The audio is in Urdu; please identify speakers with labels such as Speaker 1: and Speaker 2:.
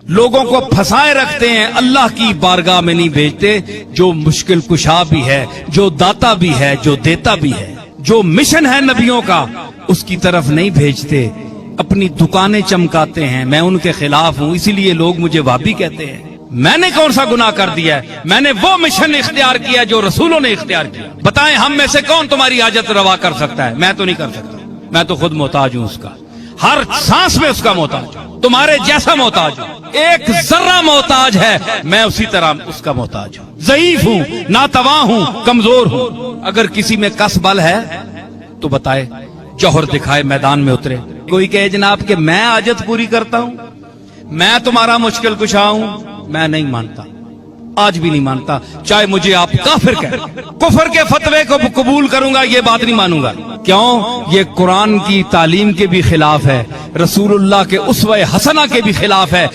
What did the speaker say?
Speaker 1: لوگوں کو پھنسائے رکھتے ہیں، اللہ کی بارگاہ میں نہیں بھیجتے، جو مشکل کشا بھی ہے، جو داتا بھی ہے، جو دیتا بھی ہے، جو مشن ہے نبیوں کا اس کی طرف نہیں بھیجتے، اپنی دکانیں چمکاتے ہیں۔ میں ان کے خلاف ہوں، اسی لیے لوگ مجھے وہابی کہتے ہیں۔ میں نے کون سا گناہ کر دیا ہے؟ میں نے وہ مشن اختیار کیا جو رسولوں نے اختیار کیا۔ بتائیں ہم میں سے کون تمہاری حاجت روا کر سکتا ہے؟ میں تو نہیں کر سکتا، میں تو خود محتاج ہوں اس کا، ہر سانس میں اس کا محتاج ہوں، تمہارے جیسا محتاج ہوں، ایک ذرہ محتاج ہے، میں اسی طرح اس کا محتاج ہوں، ضعیف ہوں، ناتواں ہوں، کمزور ہوں۔ اگر کسی میں کس بل ہے تو بتائے، جوہر دکھائے، میدان میں اترے۔ کوئی کہے جناب کہ میں حاجت پوری کرتا ہوں، میں تمہارا مشکل کشا ہوں، میں نہیں مانتا، آج بھی نہیں مانتا، چاہے مجھے آپ کافر کہیں۔ کفر کے فتوے کو قبول کروں گا، یہ بات نہیں مانوں گا۔ کیوں؟ یہ قرآن کی تعلیم کے بھی خلاف ہے، رسول اللہ کے اسوہ حسنہ کے بھی خلاف ہے۔